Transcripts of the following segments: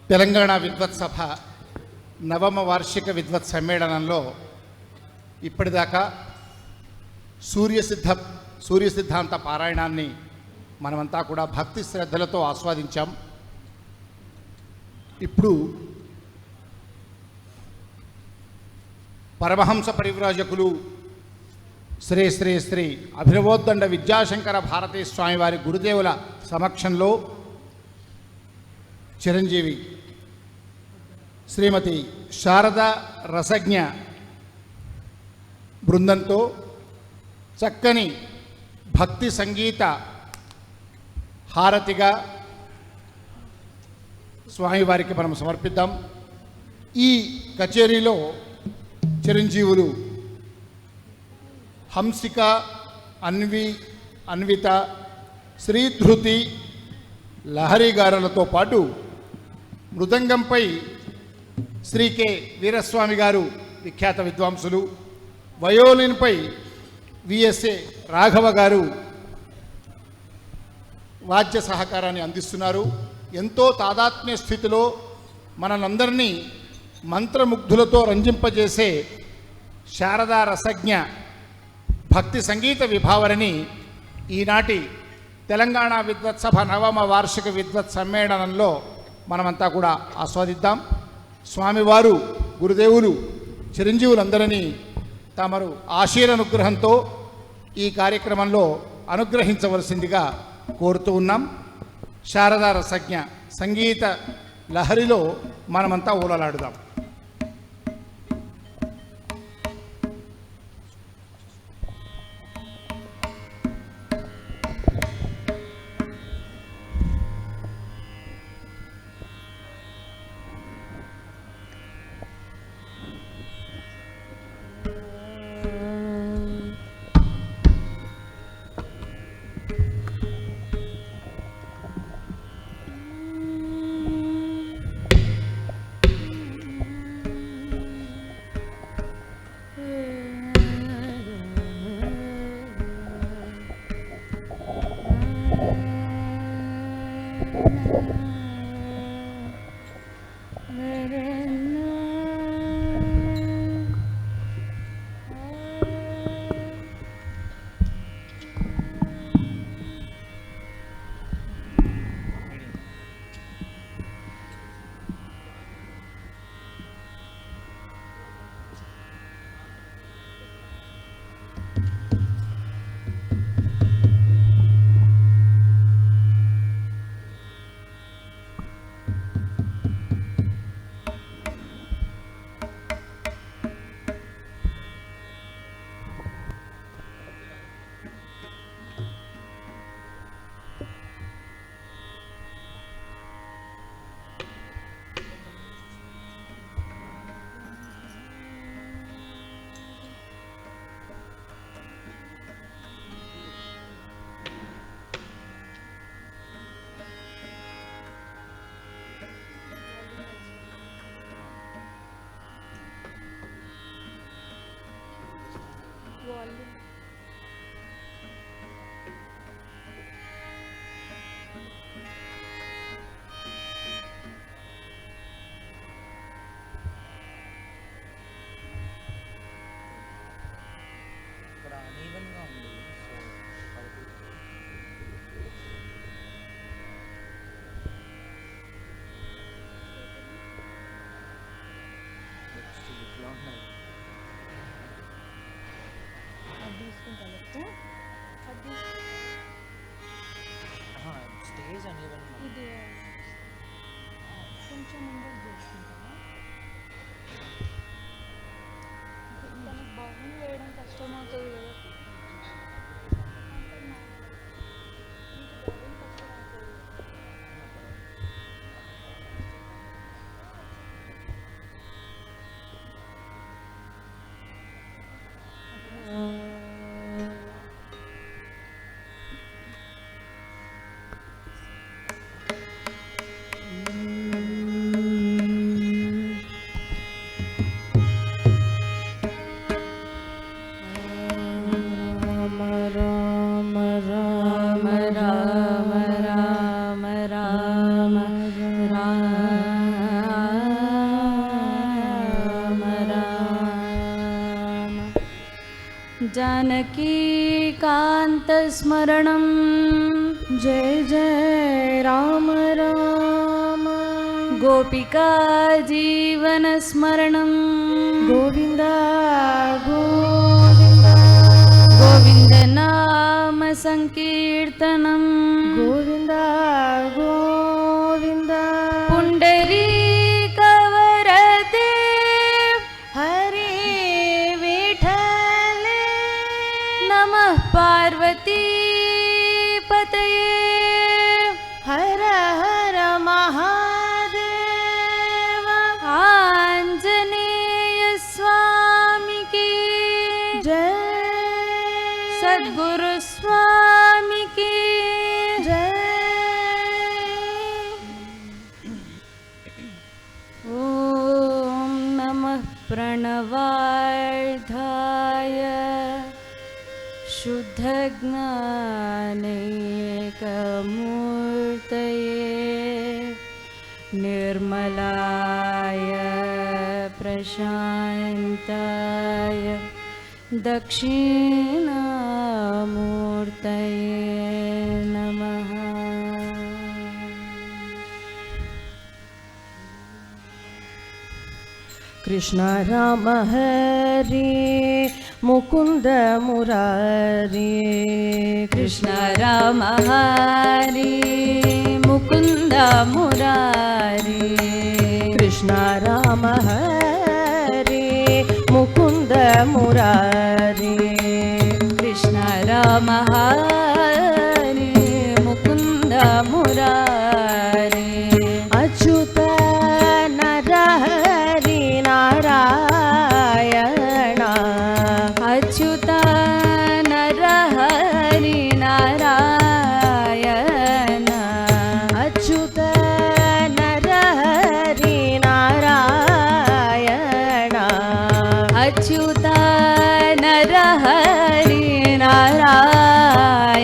తెలంగాణ విద్వత్ సభ నవమ వార్షిక విద్వత్ సమ్మేళనంలో ఇప్పటిదాకా సూర్య సిద్ధాంత పారాయణాన్ని మనమంతా కూడా భక్తి శ్రద్ధలతో ఆస్వాదించాం. ఇప్పుడు పరమహంస పరివ్రాజకులు శ్రీ శ్రీ శ్రీ అభినవోద్దండ విద్యాశంకర భారతీ స్వామి వారి గురుదేవుల సమక్షంలో చిరంజీవి శ్రీమతి శారద రసజ్ఞ బృందంతో చక్కని భక్తి సంగీత హారతిగా స్వామివారికి మనం సమర్పిద్దాం. ఈ కచేరీలో చిరంజీవులు హంసిక, అన్విత, శ్రీధృతి, లహరి గారులతో పాటు మృదంగంపై శ్రీ కె వీరస్వామి గారు విఖ్యాత విద్వాంసులు, వయోలిన్పై విఎస్ఏ రాఘవ గారు వాద్య సహకారాన్ని అందిస్తున్నారు. ఎంతో తాదాత్మ్య స్థితిలో మనందరినీ మంత్రముగ్ధులతో రంజింపజేసే శారదా రసజ్ఞ భక్తి సంగీత విభావరిని ఈనాటి తెలంగాణ విద్వత్ సభ నవమ వార్షిక విద్వత్ సమ్మేళనంలో మనమంతా కూడా ఆస్వాదిద్దాం. స్వామివారు గురుదేవులు చిరంజీవులందరినీ తమరు ఆశీర్వానుగ్రహంతో ఈ కార్యక్రమంలో అనుగ్రహించవలసిందిగా కోరుతూ ఉన్నాం. శారదా రసజ్ఞ సంగీత లహరిలో మనమంతా ఊలలాడుదాం. స్టేజ్ అనేది ఇది కొంచెం ముందు చేసుకుంటారా? దానికి బౌన్ వేయడం కష్టమవుతుంది కదా. जानकीकान्तस्मरणं जय जय राम राम गोपिका जीवनस्मरणं गोविन्द गोविन्द गोविन्दनाम संकीर्तनं गोविन्द गोविन्द पुण्डरीकवरदे हरे विठ्ठल नमः पार्वतीपतये हर हर महादेव आञ्जनेय स्वामी की जय सद्गुरु स्वामी की जय ॐ नमः प्रणवार्धाय शुद्धज्ञानैकमूर्तये निर्मलाय प्रशान्ताय दक्षिणामूर्तये नमः कृष्ण राम हरे मुकुंद मुरारी कृष्ण राम हरे मुकुन्द मुरारी कृष्ण राम हरे मुकुंद मुरारी कृष्ण राम हरे मुकुन्द मुरारी अच्युत नरहरि नारायण अच्युत नरहरि नारायण अच्युत नरहरि नारायण अच्युत नरहरि नारायण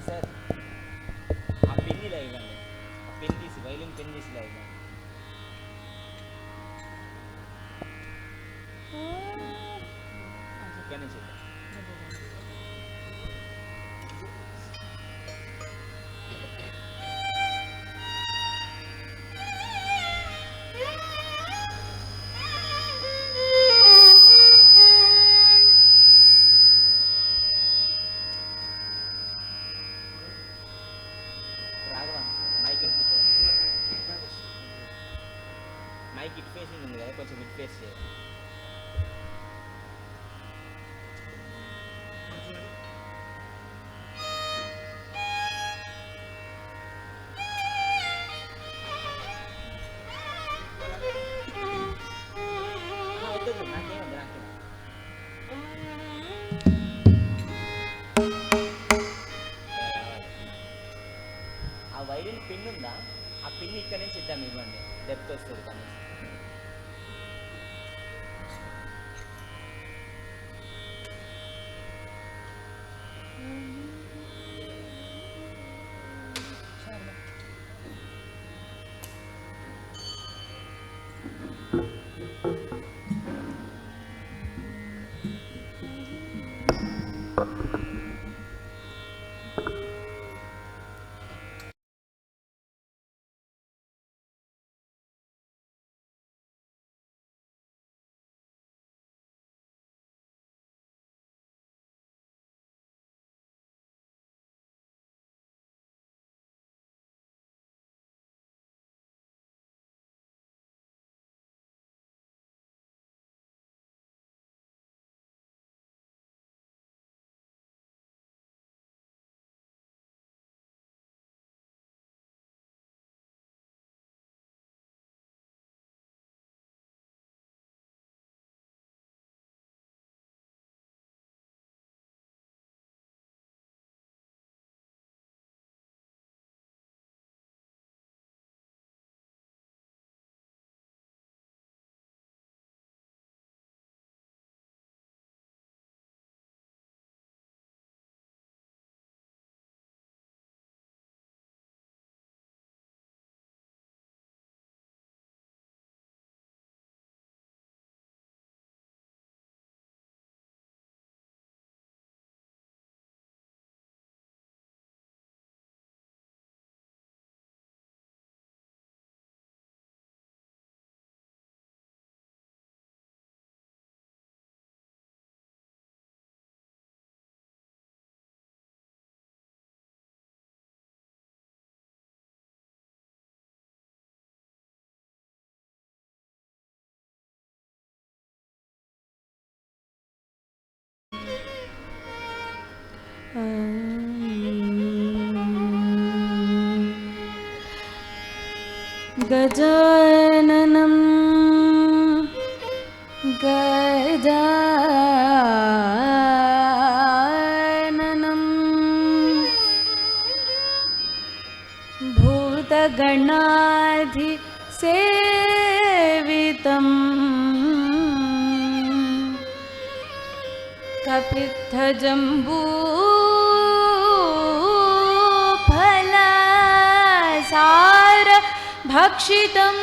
సార్ ఆ పెన్ ఇలా ఇవ్వండి, ఆ పెన్ తీసి వైలిన్ పెన్ తీసి ఇలా ఇవ్వండి. ఇక్కడ నుంచి Raghava mike mike it facing ఉంది కదా, కొంచెం ఇట్ ఫేస్ చేయాలి. వద్దు నాకేముంది నాకేం ఆ వైలిన్ పిన్ ఉందా, ఆ పిన్ ఇక్కడ నుంచి ఇద్దాం, ఇవ్వండి, డెప్త్ వస్తుంది కానీ. गजाननं गजाननं भूतगणाधिसेवितम् कपित्थजम्बूफलसार भक्षितम्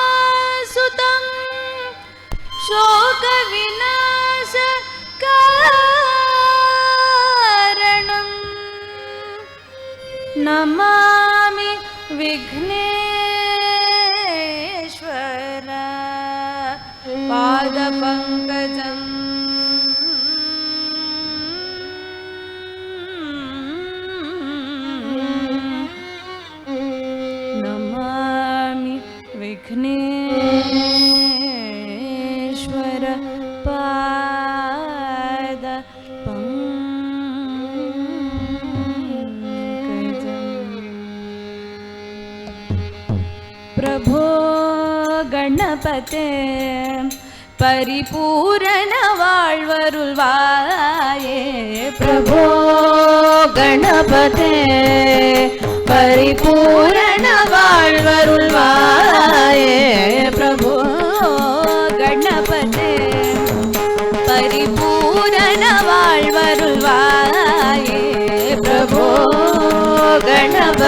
उमासुतं शोकविनाशकारणं नमामि विघ्नेश्वर पादपङ्कजम् नमामि विघ्नेश्वर पादपङ्कजम् प्रभो गणपते परिपूर्ण वाळ्वरुळ्वाये प्रभो गणपते परिपूर्ण वाळ्वरुळ्वाये प्रभो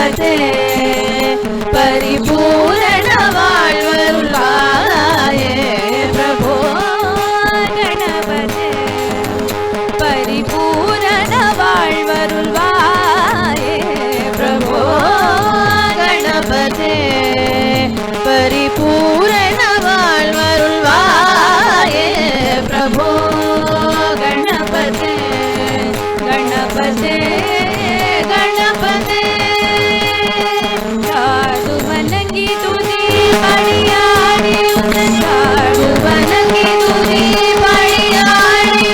गणपते परिपूर्ण வாழ்வருள்வாயே प्रभो गणपते परिपूर्ण வாழ்வருள்வாये प्रभो गणपते परिपूर्ण வாழ்வருள்வாये प्रभो गणपते गणपते गणपते साधु बनंगी तुझी बळियारी साधु बनंगी तुझी बळियारी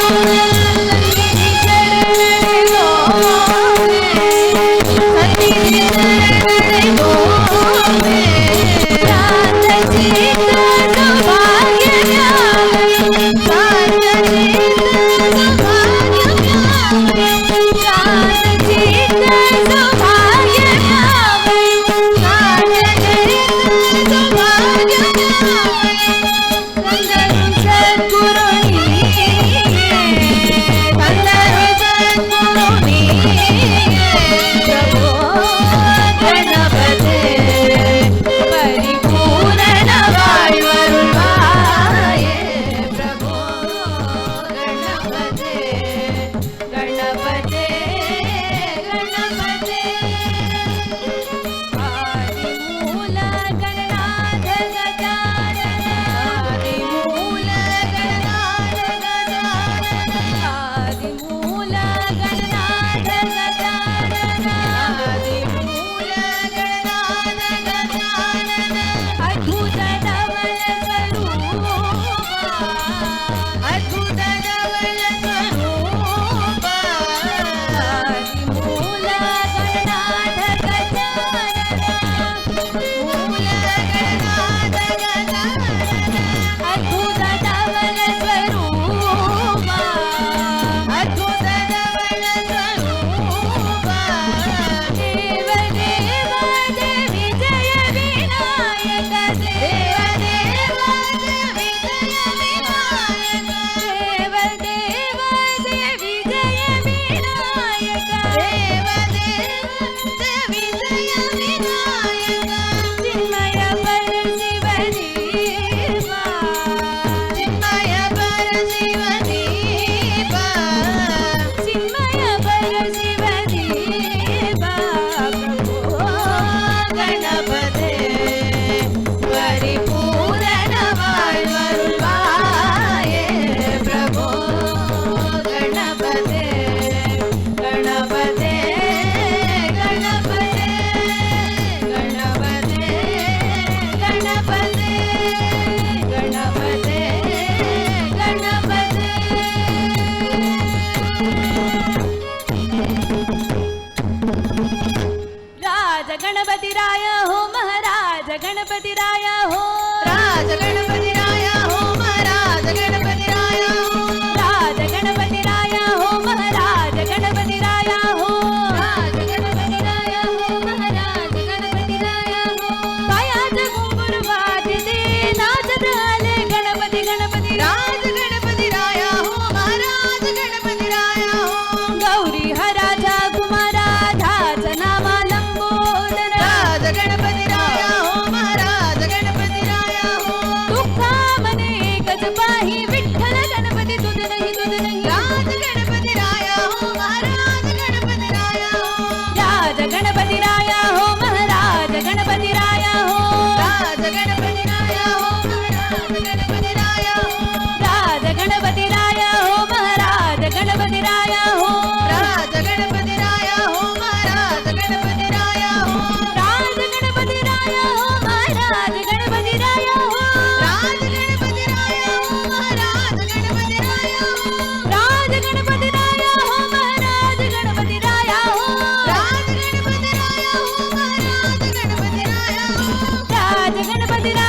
गणपति राय हो महाराज गणपति राय हो राज गणपति राय हो महाराज गणपति राय हो राज गणपति राय हो महाराज गणपति राय हो राज गणपति राय हो महाराज गणपति राय हो पायाच घुंगुर वाजते नाचत आले गणपति गणपति राज गणपति राय हो महाराज गणपति राय हो गौरी हराजा कुमारा धाच नामा गणपति राय हो महाराज गणपति राय हो दुःखा मने एकच पाही विठ्ठल गणपति तुझ नहीं राज गणपति राय हो महाराज गणपति राय हो राज गणपति राय हो महाराज गणपति राय हो राज गणपति राय हो महाराज गणपति राय हो राज गणपति राय हो महाराज गणपति राय हो राज गणपति राय हो महाराज गणपति राय हो राज गणपति राय हो महाराज गणपति राय हो राज गणपति राय हो महाराज गणपति राय हो राज गणपति राय हो महाराज गणपति राय हो राज गणपति राय हो महाराज गणपति राय हो राज गणपति राय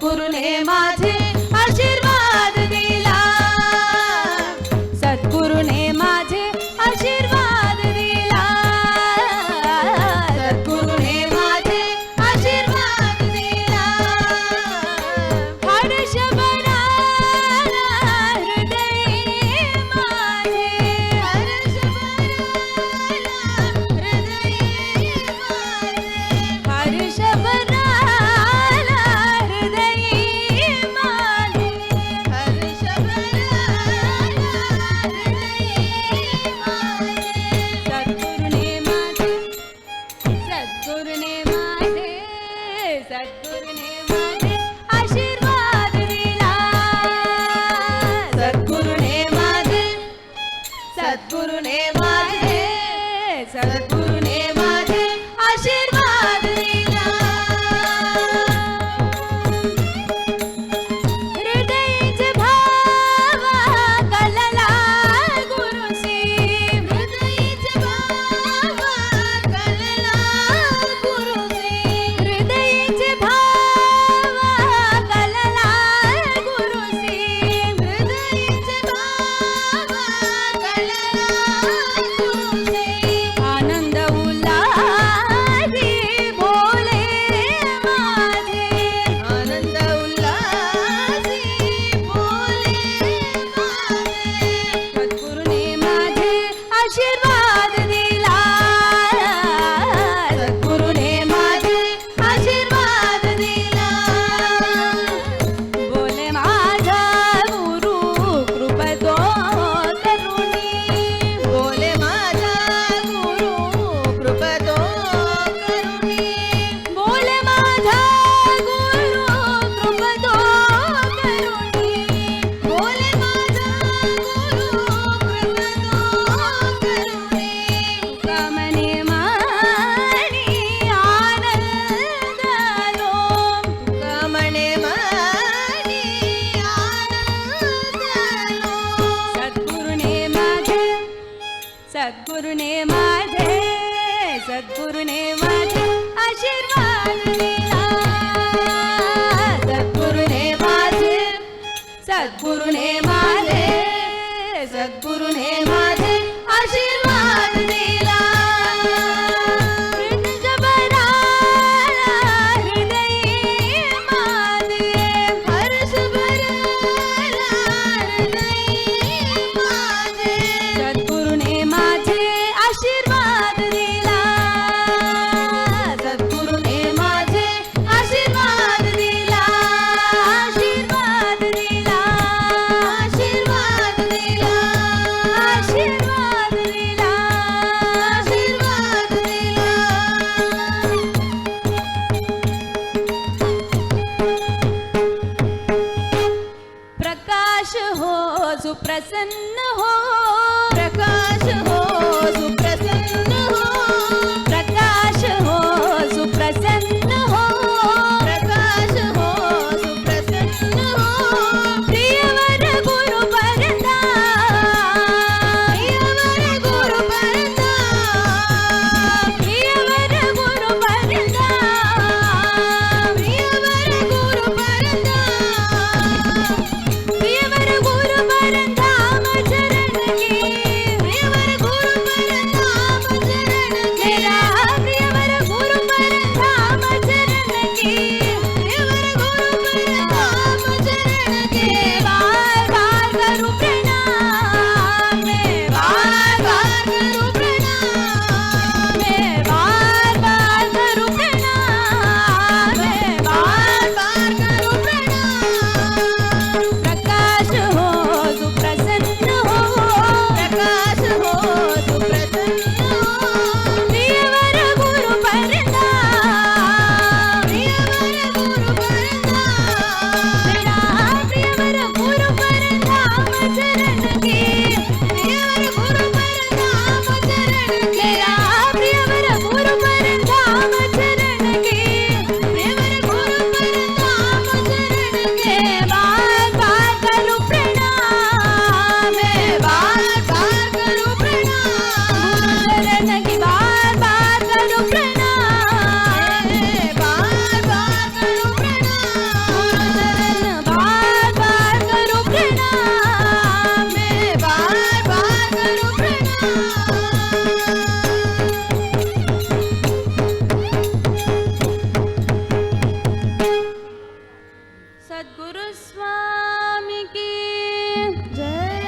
सद्गुरुने माझे आशीर्वाद दिला सद्गुरुने माझे आशीर्वाद दिला सद्गुरुने माझे आशीर्वाद दिला हर्ष भराला हृदयी माझे हर्ष भराला हृदयी माझे हर्ष भराला हृदयी माझे हर्ष भराला हृदयी माझे सद्गुरुने माझे सद्गुरुने माझे आशीर्वाद दिला सद्गुरुने माझे सद्गुरुने माझे आशीर्वाद दिला हृदयीचे भाव कलला गुरुसी हृदयीचे भाव कलला गुरुसी हृदयीचे भाव कलला गुरुसी हृदयीचे भाव कलला गुरुसी आनंद उल्हासी बोले माझे आनंद उल्हासी बोले माझे सद्गुरुने माझे आशीर्वाद दिला सद्गुरुने माझे आशीर्वाद दिला बोले माझा गुरु कृपतो करुणी बोले माझा गुरु कृपतो करुणी बोले माझा गुरु कृपतो करुणी बोले माझा गुरु कृपतो करुणी तुका मने मानी आनंद आलो तुका मने मानी आनंद आलो सद्गुरुने माझे सद्गुरुने माझे आशीर्वाद दिला सद्गुरुने माझे आशीर्वाद दिला हृदय भराला हृदयी माझे हर्ष भराला हृदयी माझे सद्गुरुने माझे आशीर्वाद दिला सद्गुरुने माझे आशीर्वाद दिला आशीर्वाद दिला आशीर्वाद दिला आशीर्वाद दिला आशीर्वाद दिला प्रकाश हो सुप्रसन्न हो प्रकाश हो सुप्रसन्न हो प्रकाश हो सुप्रसन्न हो प्रकाश हो सुप्रसन्न हो प्रियवर गुरु परदा प्रियवर गुरु परदा प्रियवर गुरु परदा प्रियवर गुरु परदा प्रियवर गुरु परदा चरण సద్గురు స్వామికి జయ.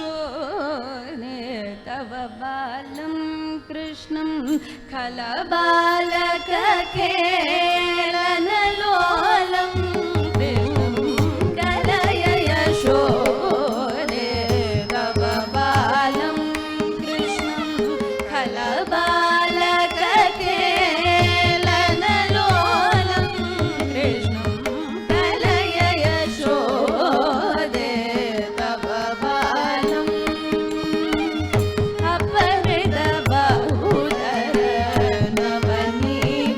यशोने तव बालं कृष्णं खलबालकखेलनलोलं कलय यशोने तव बालं कृष्णं खलबालकखेलनलोलं कृष्णं कलय यशोदे तव बालं अपहृत बहुधर नवनीत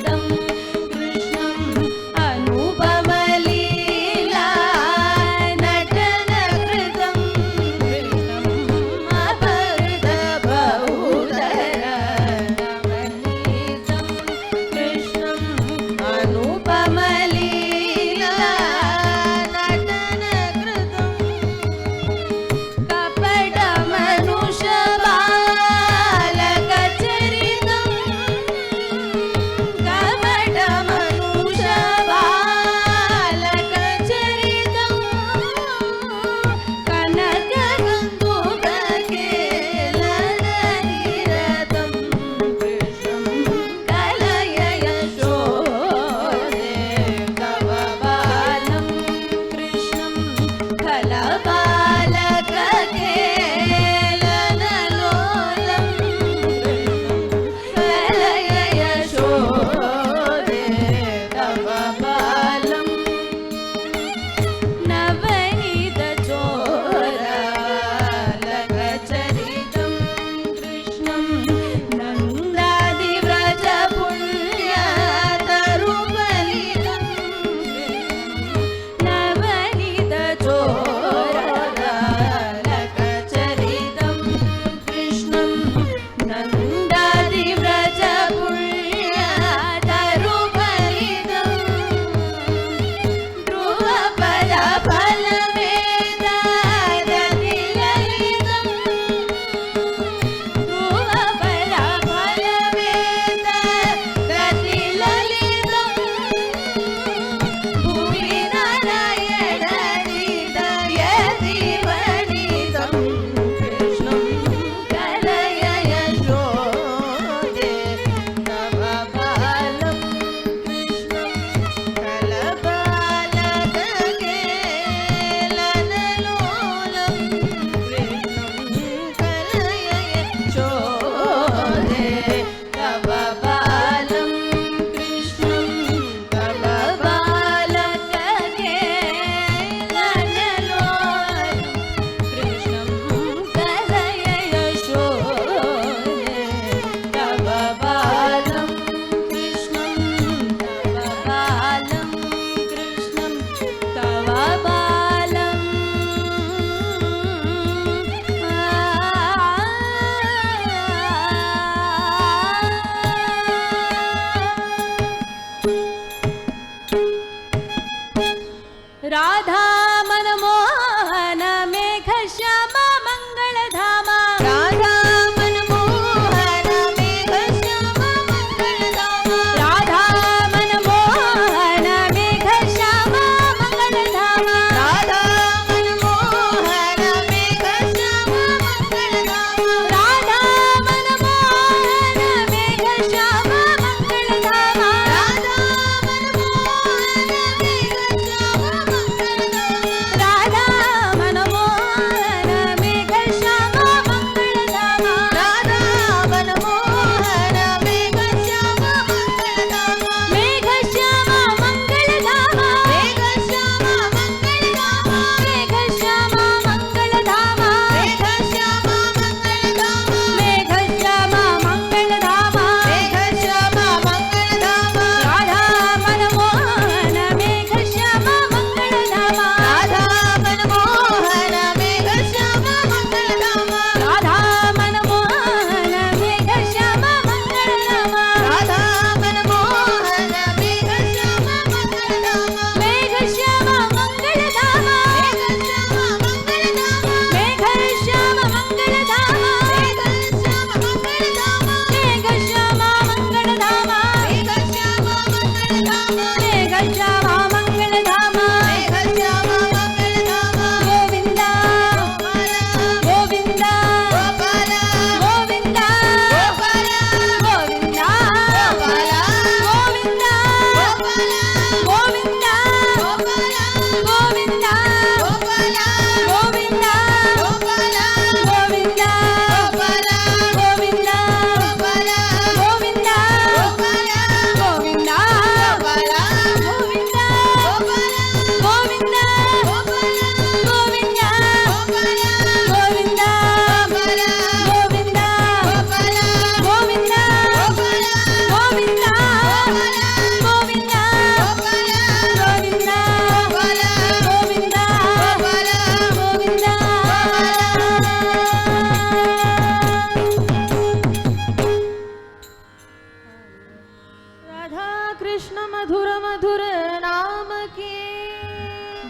मधुर मधुर नाम की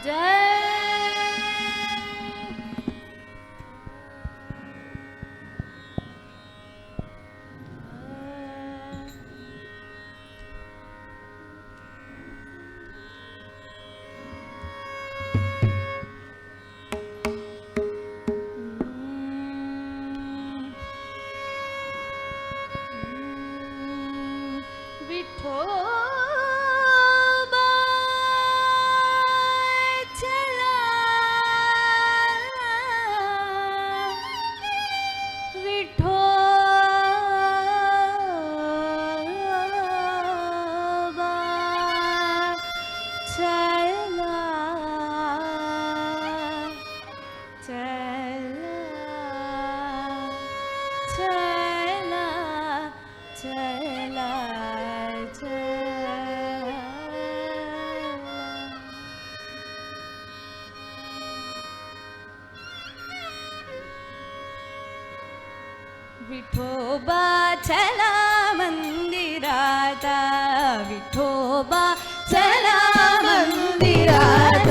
जय. विठोबा चला विठोबा चला चला चला चला विठोबा चला मंदिरात विठोबा चला मंदिरात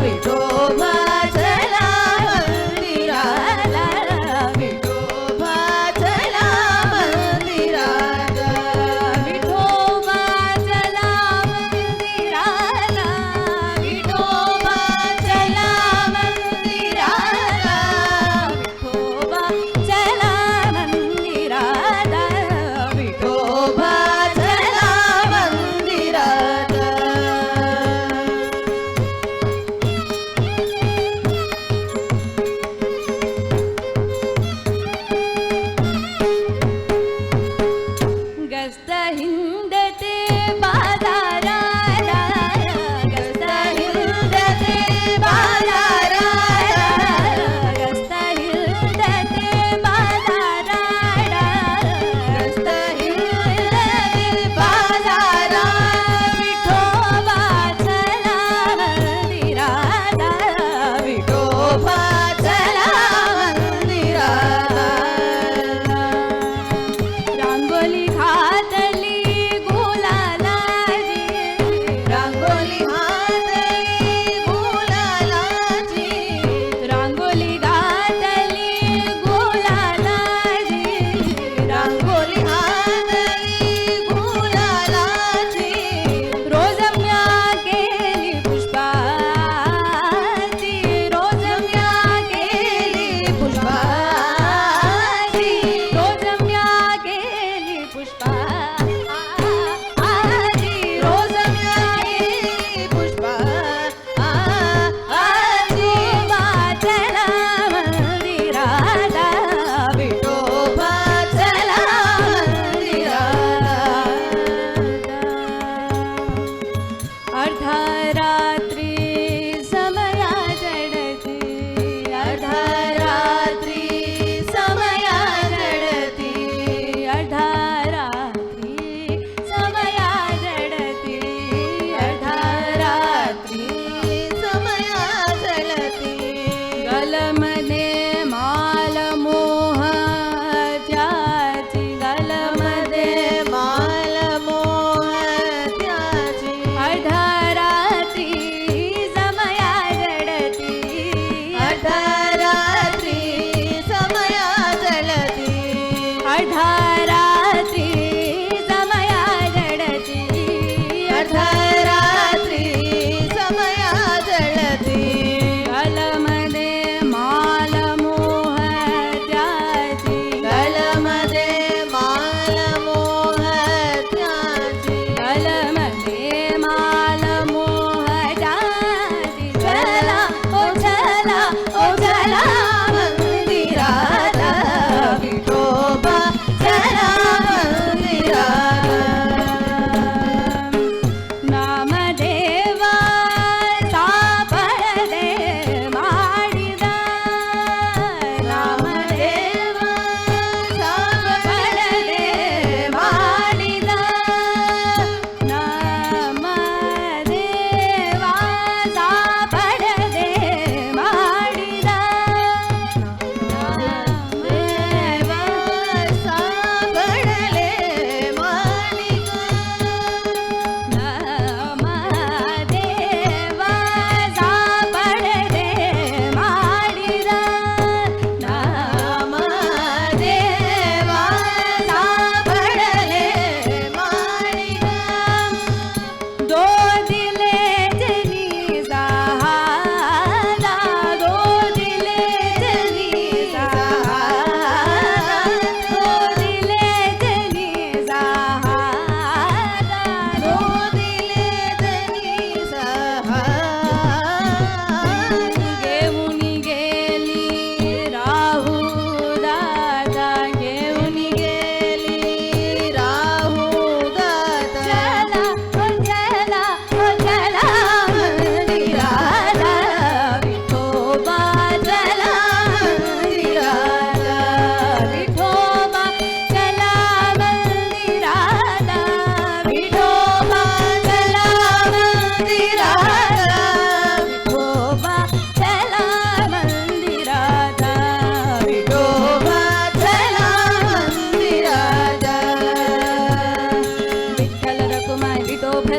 विठोबा चला मंदिरात विठोबा चला मंदिरात विठोबा चला मंदिरात विठोबा चला मंदिरात विठोबा चला मंदिरात विठोबा चला मंदिरात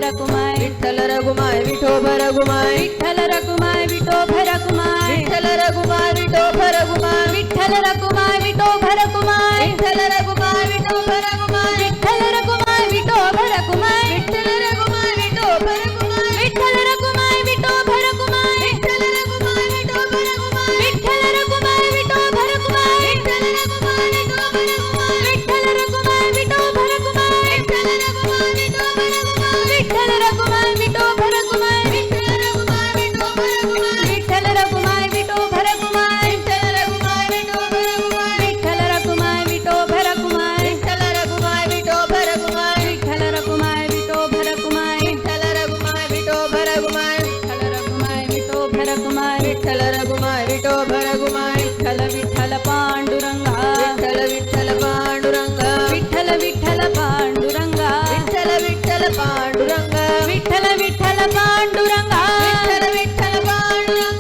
रकुमाय विठ्ठल रघुमाय विठोबा रघुमाय विठ्ठल रकुमाय विठोबा रकुमाय विठ्ठल रघुमाय विठोबा रघुमाय विठ्ठल रकुमाय विठोबा रकुमाय विठ्ठल रघुमाय विठोबा रघुमाय विठ्ठल रकुमाय विठोबा रकुमाय विठ्ठल रघुमाय विठोबा रघुमाय विठ्ठल रकुमाय विठोबा रकुमाय विठ्ठल रघुमाय विठोबा रघुमाय विठ्ठल रकुमाय विठोबा रकुमाय विठ्ठल रघुमाय विठोबा रघुमाय विठ्ठल रकुमाय विठोबा रकुमाय विठ्ठल रघुमाय विठोबा रघुमाय विठ्ठल रकुमाय विठोबा रकुमाय विठ्ठल रघुमाय विठोबा रघुमाय विठ्ठल रकुमाय विठोबा रकुमाय विठ्ठल रघुमाय विठोबा रघुमाय विठ्ठल रकुमाय विठोबा रकुमाय विठ्ठल रघुमाय विठोबा रघुमाय विठ्ठल रकुमाय विठोबा रकुमाय विठ्ठल रघुमाय विठोबा रघुमाय विठ्ठल रकुमाय विठोबा रकुमाय विठ्ठल रघुमाय विठोबा रघुमाय विठ्ठल विठ्ठल पांडुरंगा विठ्ठल विठ्ठल पांडुरंग विठ्ठल विठ्ठल पांडुरंगा विठ्ठल विठ्ठल पांडुरंग विठ्ठल विठ्ठल पांडुरंगा विठ्ठल विठ्ठल पांडुरंग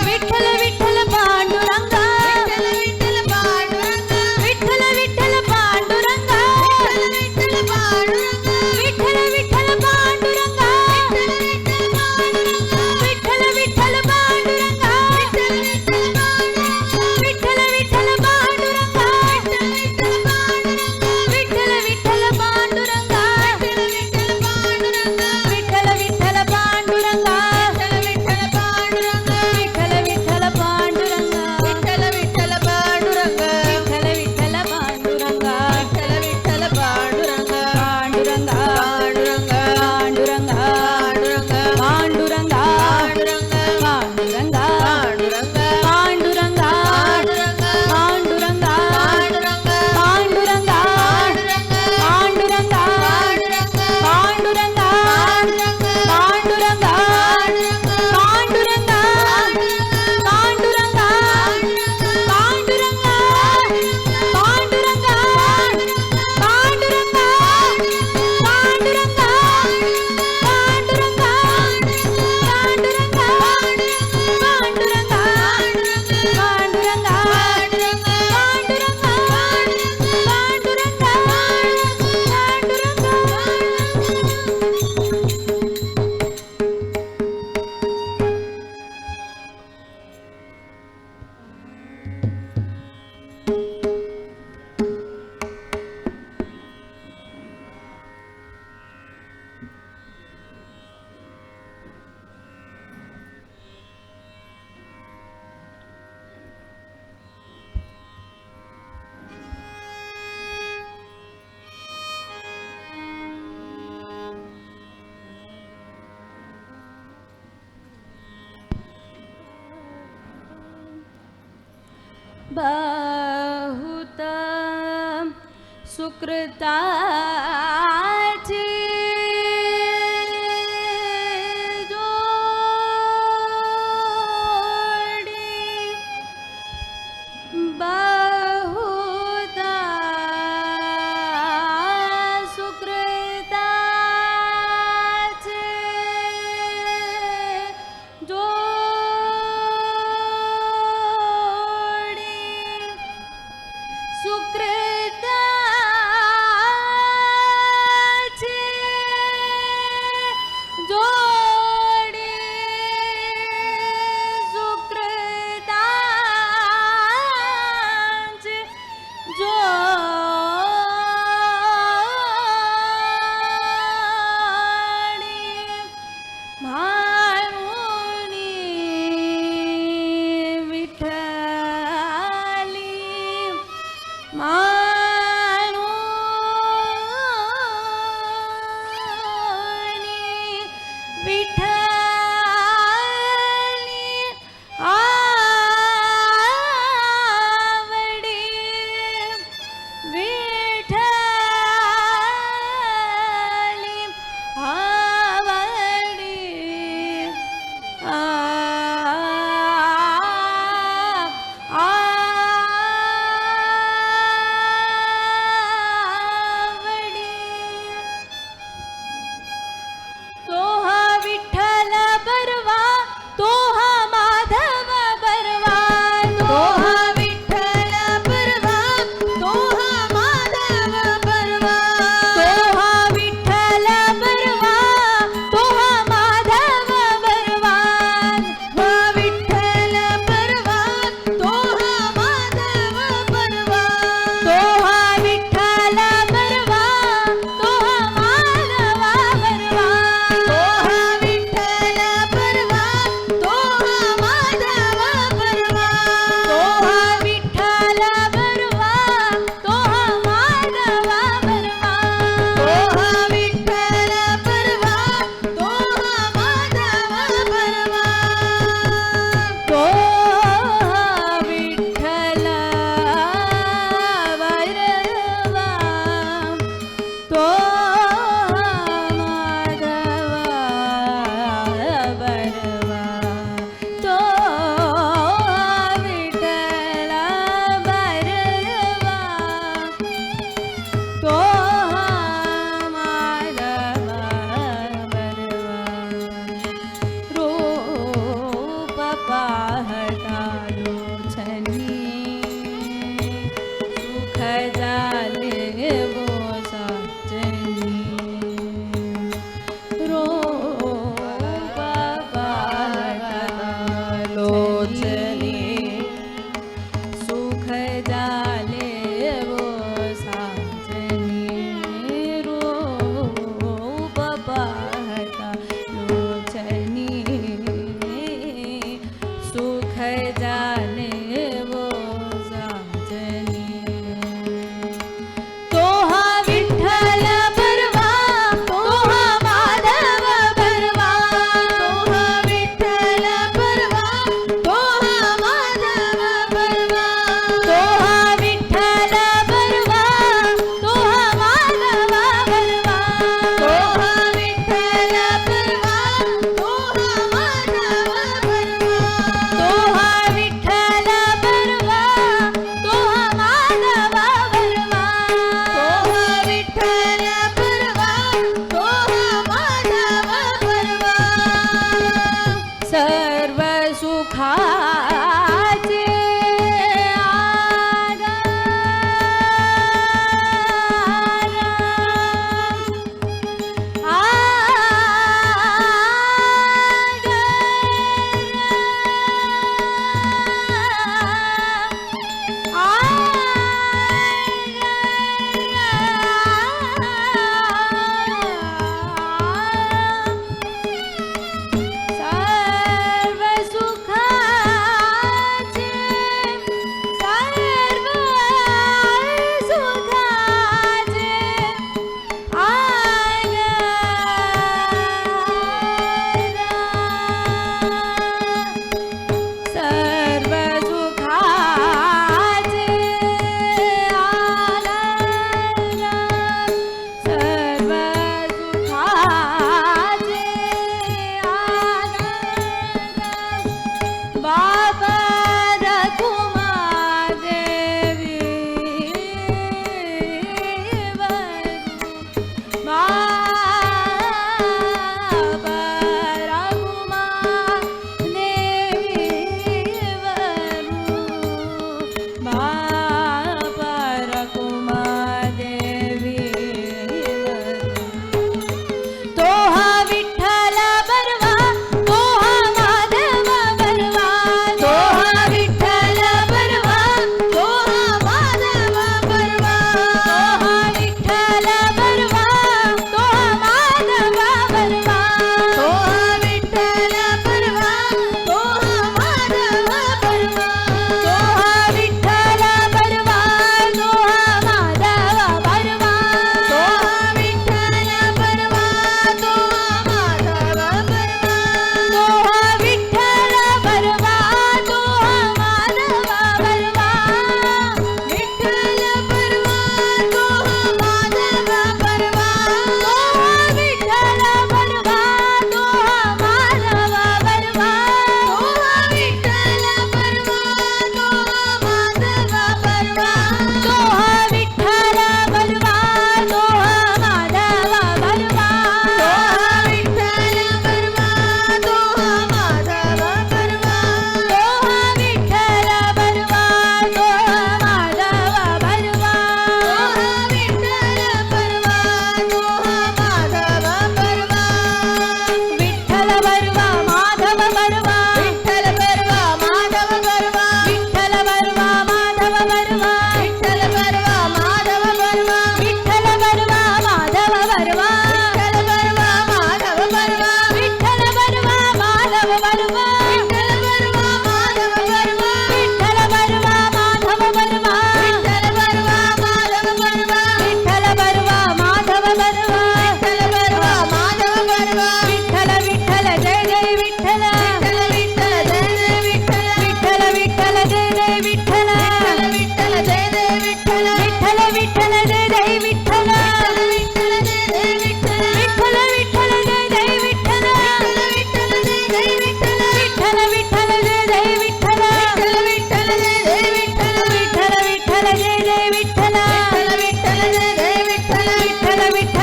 विठ्ठल विठ्ठल पांडुरंगा विठ्ठल विठ्ठल पांडुरंग विठ्ठल विठ्ठल पांडुरंगा विठ्ठल विठ्ठल पांडुरंग विठ्ठल विठ्ठल पांडुरंगा विठ्ठल विठ्ठल पांडुरंग विठ्ठल विठ्ठल पांडुरंगा विठ्ठल विठ्ठल पांडुरंग विठ्ठल विठ्ठल पांडुरंगा विठ्ठल विठ्ठल पांडुरंग विठ्ठल विठ्ठल पांडुरंगा विठ्ठल विठ्ठल पांडुरंग विठ्ठल विठ्ठल पांडुरंगा विठ्ठल विठ्ठल पांडुरंग विठ्ठल विठ्ठल पांडुरंगा विठ्ठल विठ्ठल पांडुरंग पांडुरंगा पांडुरंग पांडुरंगा पांडुरंग पांडुरंगा पांडुरंगा पांडुरंगा पांडुरंगा पांडुरंगा पांडुरंगा पांडुरंगा पांडुरंगा पांडुरंगा पांडुरंगा पांडुरंगा पांडुरंगा पांडुरंगा पांडुरंगा बहुत सुकृताची जोडी बहुत सुकृताची जोडी सुकृता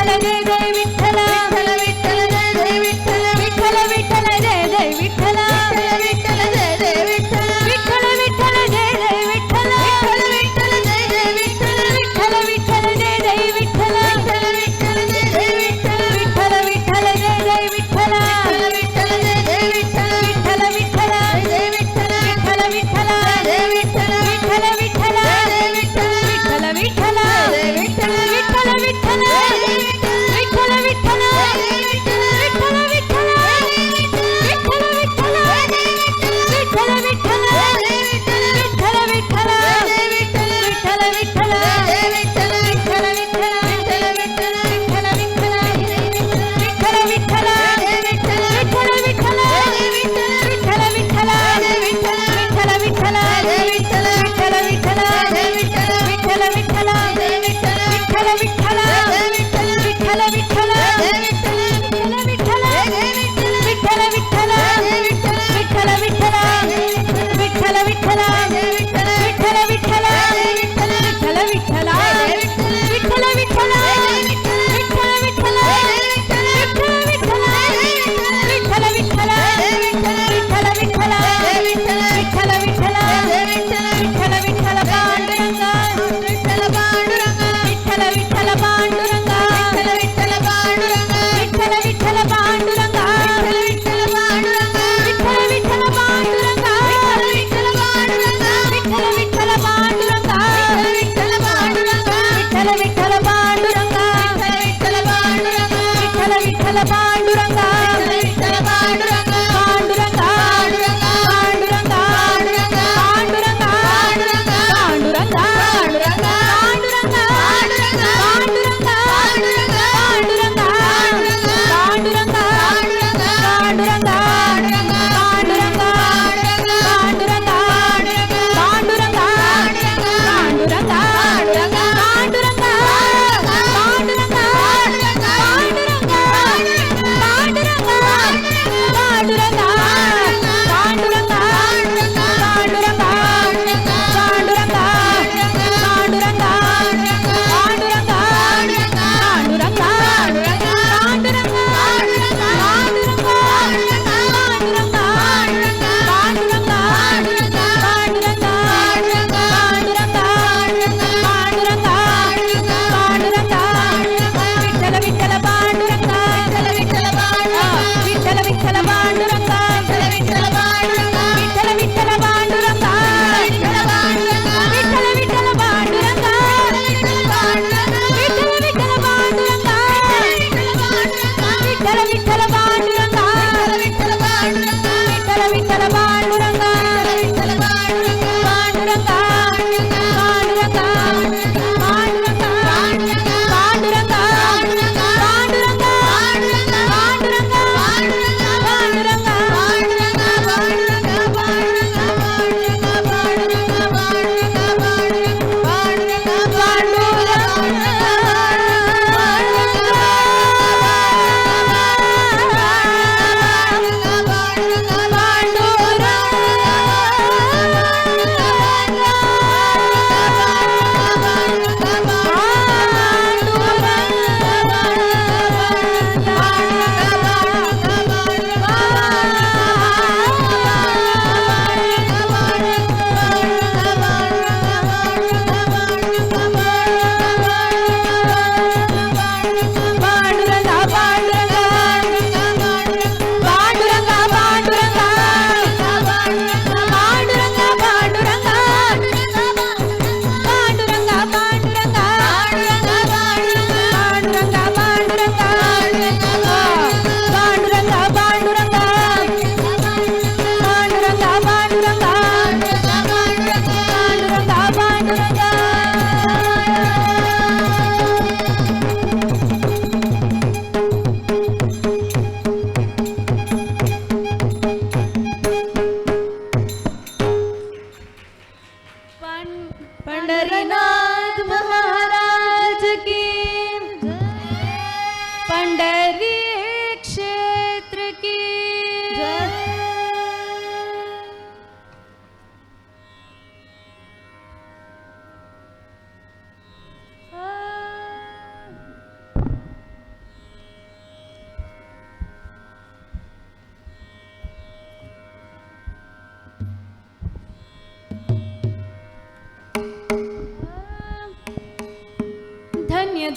विठ्ठल जय जय विठ्ठल विठ्ठल विठ्ठल जय जय विठ्ठल विठ्ठल विठ्ठल जय जय विठ्ठल विठ्ठल जय जय विठ्ठल विठ्ठल विठ्ठल जय जय विठ्ठल विठ्ठल जय जय विठ्ठल विठ्ठल विठ्ठल जय जय विठ्ठल विठ्ठल विठ्ठल जय जय विठ्ठल विठ्ठल विठ्ठल जय जय विठ्ठल विठ्ठल विठ्ठल जय जय विठ्ठल विठ्ठल विठ्ठल जय विठ्ठल विठ्ठल विठ्ठल जय विठ्ठल विठ्ठल विठ्ठल जय विठ्ठल विठ्ठल विठ्ठल विठ्ठल विठ्ठल विठ्ठल विठ्ठल विठ्ठल विठ्ठल विठ्ठल विठ्ठल विठ्ठल विठ्ठल विठ्ठल विठ्ठल जय विठ्ठल विठ्ठल विठ्ठल विठ्ठल विठ्ठल विठ्ठल विठ्ठल विठ्ठल विठ्ठल विठ्ठल विठ्ठल विठ्ठल विठ्ठल जय विठ्ठल विठ्ठल विठ्ठल जय विठ्ठल विठ्ठल विठ्ठल जय विठ्ठल विठ्ठल विठ्ठल जय विठ्ठल विठ्ठल विठ्ठल जय विठ्ठल विठ्ठल विठ्ठल विठ्ठल विठ्ठल विठ्ठल विठ्ठल विठ्ठल विठ्ठल विठ्ठल विठ्ठल विठ्ठल विठ्ठल विठ्ठल पांडुरंगा विठ्ठल विठ्ठल पांडुरंगा विठ्ठल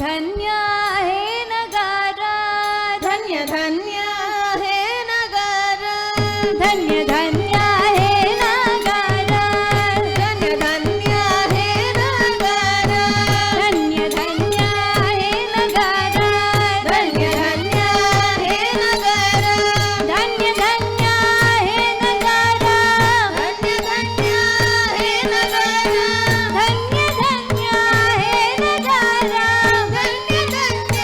धन्य हे नगारा धन्य धन्य हे नगर धन्य धन्य हे नगारा धन्य धन्य हे नगर धन्य धन्य हे नगारा धन्य धन्य हे नगर धन्य धन्य हे नगारा धन्य धन्य हे नगर धन्य धन्य हे नगारा धन्य धन्य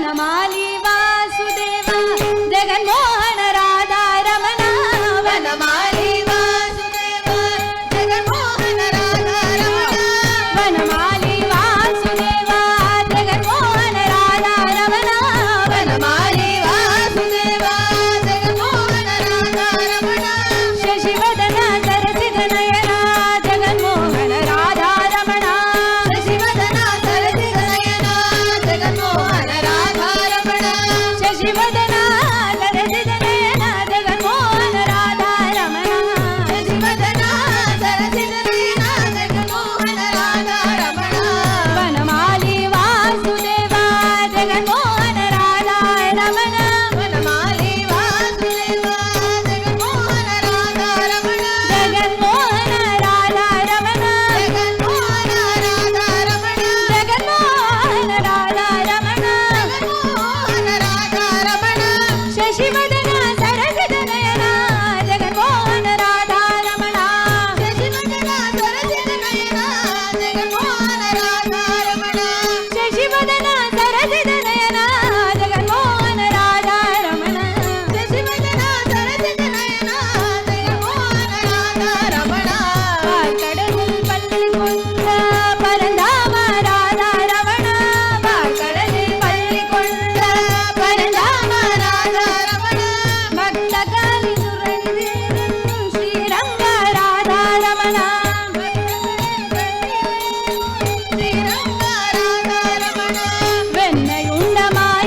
వనమాలి వాసుదేవ జగన్మోహన రాధా రమణ వనమాలి వాసుదేవ జగన్మోహన రాధా రమణ వనమాలి వాసుదేవ జగన్మోహన రాధా రమణ వనమాలి వాసుదేవ జగన్మోహన రాధా రమణ శశివదన సరసిజ నయన జగన్మోహన రాధా రమణ శశివదన సరసిజ నయన జగన్మోహన రాధా రమణ శశివదన సరసిజ నయన జగన్మోహన రాధా రమణ శశివదన సరసిజ నయన జగన్మోహన రాధా రమణ వనమాలి వాసుదేవ జగన్మోహన రాధా రమణ వనమాలి వాసుదేవ జగన్మోహన రాధా రమణ జగన్మోహన రాధా రమణ జగన్మోహన రాధా రమణ జగన్మోహన రాధా రమణ జగన్మోహన రాధా రమణ శశివదన సరసిజ నయన జగన్మోహన రాధా రమణ శశివదన సరసిజ నయన జగన్మోహన రాధా రమణ శశివదన సరసిజ నయన జగన్మోహన రాధా రమణ శశివదన సరసిజ నయన జగన్మోహన రాధా రమణ பார்க்கடலில் பள்ளி கொண்ட பரந்தாம ராதா ரமண பார்க்கடலில் பள்ளி கொண்ட పరధామ రాధా రమణ భక్తకాలి సురంగేరన్ శ్రీరంగ రాధా రమణ శ్రీరంగ రాధా రమణ వెన్నయుండ మాయ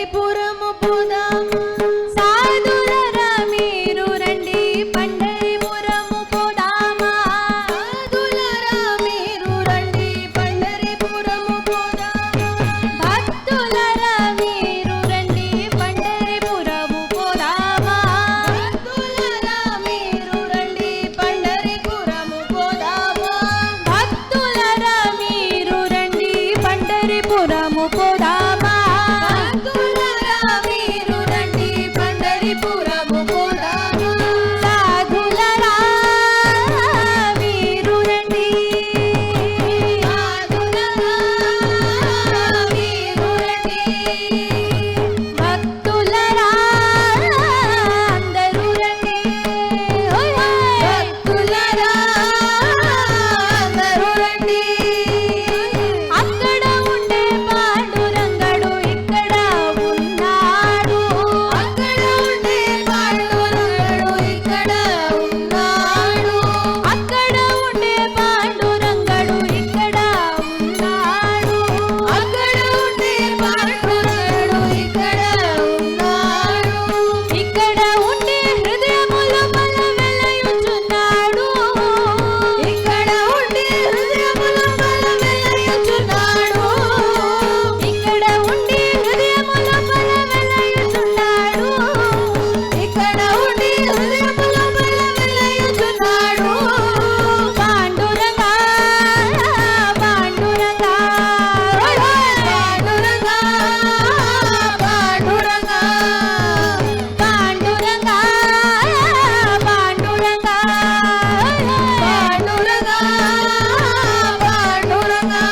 పండరిపురము పోదామా సాధులరా మీరు రండి పండరిపురము పోదామా సాధులరా మీరు రండి పండరిపురము పోదామా భక్తులరా మీరు రండి పండరిపురము పోదామా భక్తులరా మీరు రండి పండరిపురము పోదామా భక్తులరా మీరు రండి పండరిపురము పోదామా భక్తులరా మీరు రండి పండరిపురము పోదామా సాధులరా మీరు రండి సాధులరా మీరు రండి భక్తులరా అందరూ రండి ఓయ్ ఓయ్. భక్తులరా అందరూ రండి అక్కడ ఉండే పాండురంగడు ఇక్కడ ఉన్నాడు అక్కడ ఉండే పాండురంగడు ఇక్కడ ఉన్నాడు అక్కడ ఉండే పాండురంగడు ఇక్కడ ఉన్నాడు అక్కడ ఉండే పాండురంగడు ఇక్కడ ఉన్నాడు ఇక్కడ ఉండే హృదయములో బల వెలయుచున్నాడు ఇక్కడ ఉండే హృదయములో బల వెలయుచున్నాడు ఇక్కడ ఉండే హృదయములో బల వెలయుచున్నాడు ఇక్కడ ఉండే హృదయములో బల వెలయుచున్నాడు పాండురంగా పాండురంగా పాండురంగా పాండురంగా పాండురంగా పాండురంగా పాండురంగా పాండురంగా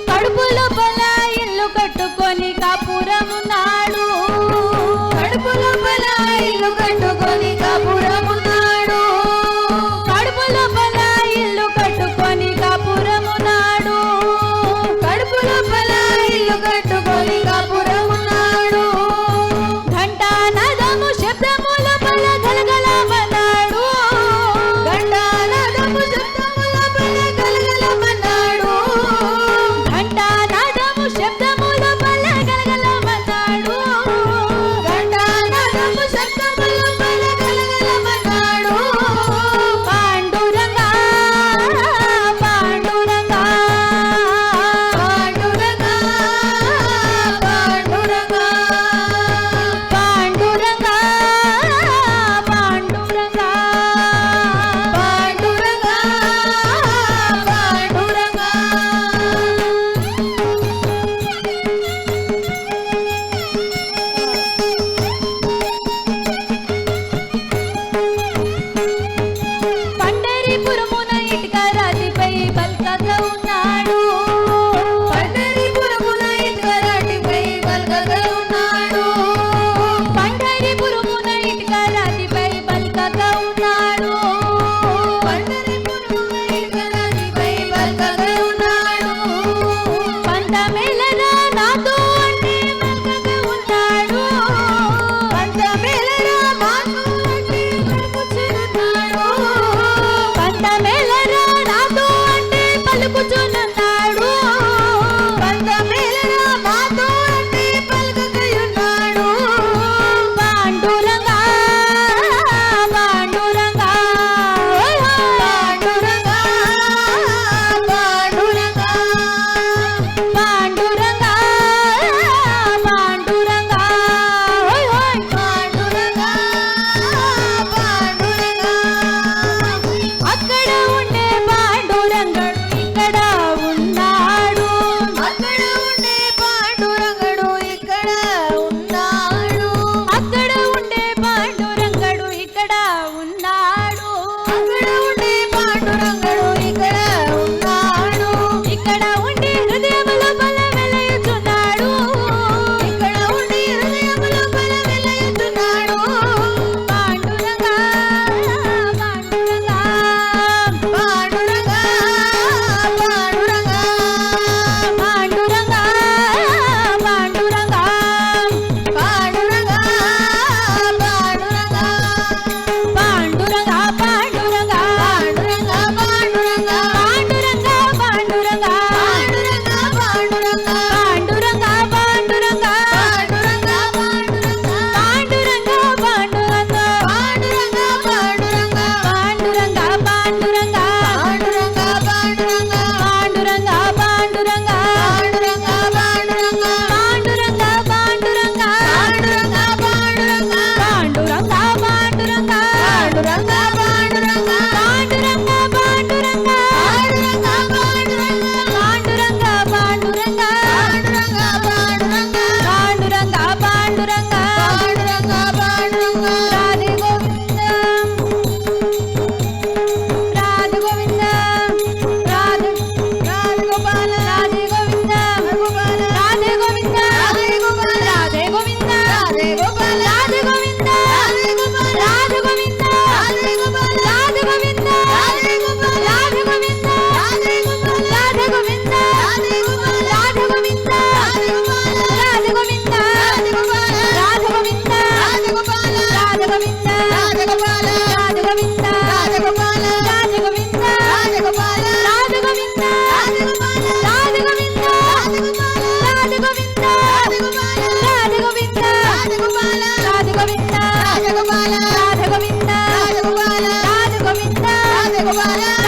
కడుపులో బల ఇల్లు కట్టుకొని కాపురమున్నాడు కడుపులో బల ఇల్లు కట్టుకొని కాపురమున్నాడు కడుపులో బల ఇల్లు కట్టుకొని కాపురమున్నాడు కడుపులో బల ఇల్లు కట్టుకొని కాపురమున్నాడు ఘంటానాదము శబ్దముల బల గలగలమన్నాడు గండానాదము శబ్దముల బల గలగలమన్నాడు ఘంటానాదము శబ్దముల బల గలగలమన్నాడు గండానాదము శబ్దముల రాజగోవింద రాజగోపాల రాజగోవింద రాజగోపాల రాజగోవింద రాజగోపాల రాజగోవింద రాజగోపాల రాజగోవింద రాజగోవింద రాజగోవింద రాజగోపాల రాజగోవింద రాజగోపాల రాజగోవింద రాజగోపాల రాజగోవింద రాజగోపాల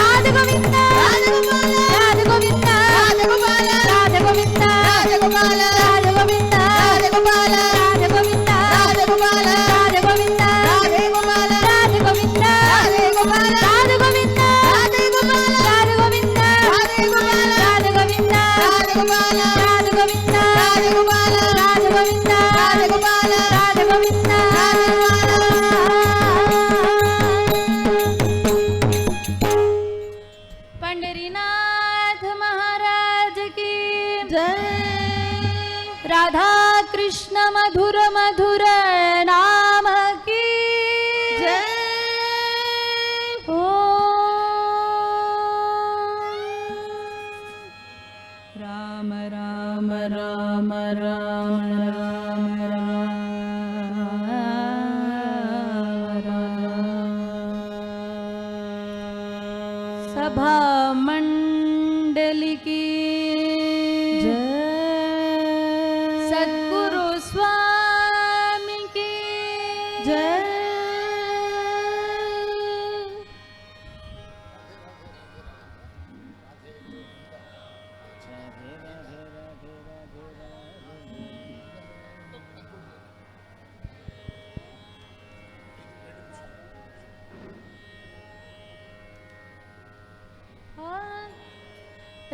రాజగోవింద రాజగోపాల రాజగోవింద రాజగోపాల రాజగోవింద రాజగోపాల రాజగోవింద రాజగోపాల రాజగోవింద రాజగోపాల రాజగోవింద రాజగోపాల రాజగోవింద రాజగోపాల రాజగోవింద రాజగోవింద రాజగోవింద రాజగోపాల రాజగోవింద రాజగోపాల రాజగోవింద రాజగోపాల రాజగోవింద पंढरीनाथ महाराज की जय राधा कृष्ण मधुर मधुर नाम की जय ओ राम राम राम राम राम राम सभा मंडली की सद्गुरु स्वामी की जय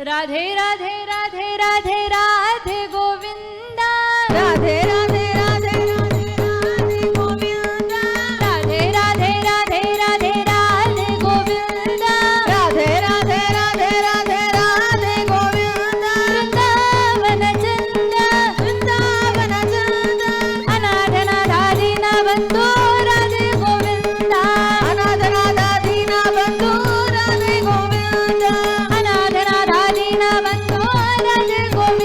राधे राधे राधे राधे राधे गोविंदा राधे राधे राधे राधे राधे गोविंदा राधे राधे राधे राधे राधे गोविंदा राधे राधे राधे राधे राधे गोविंदा वृंदावन चंद वृंदावन चंद अनाथनाथादीन बंधो राधे गोविंदा अनाथनाथादीन बंधो राधे गोविंदा अनाथनाथादीन बंधो राधे गोविंदा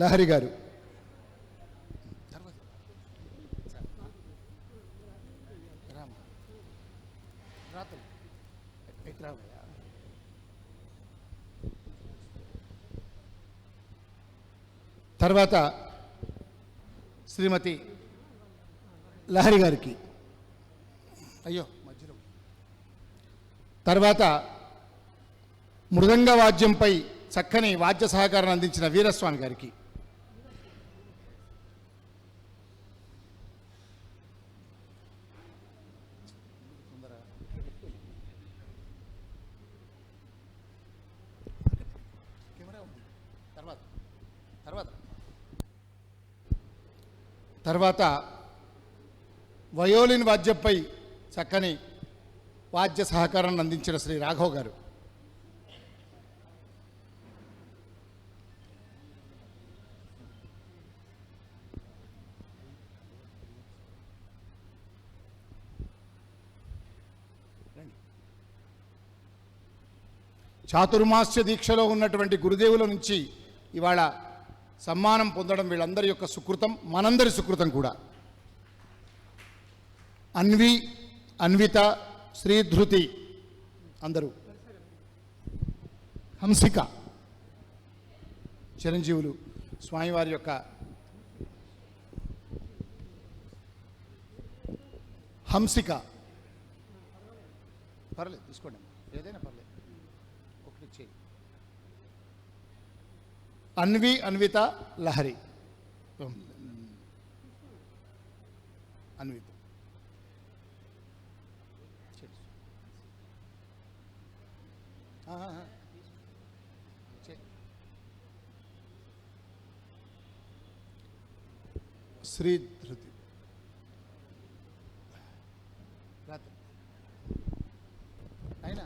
లహరి గారు. తర్వాత శ్రీమతి లహరి గారికి. అయ్యో మధ్యలో. తర్వాత మృదంగ వాద్యంపై చక్కని వాద్య సహకారాన్ని అందించిన వీరస్వామి గారికి. తర్వాత వయోలిన్ వాద్యంపై చక్కని వాద్య సహకారాన్ని అందించిన శ్రీ రాఘవ్ గారు. చాతుర్మాస్య దీక్షలో ఉన్నటువంటి గురుదేవుల నుంచి ఇవాళ సమ్మానం పొందడం వీళ్ళందరి యొక్క సుకృతం, మనందరి సుకృతం కూడా. అన్వి, అన్విత, శ్రీధృతి అందరూ, హంసిక చిరంజీవులు స్వామివారి యొక్క హంసిక. పర్లేదు తీసుకోండి, ఏదైనా పర్లేదు, ఒకటి చేయి. అన్వి, అన్విత, లహరి. అన్విత శ్రీధృతి. రాత్రి అయినా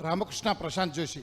రామకృష్ణ ప్రశాంత్ జోషి.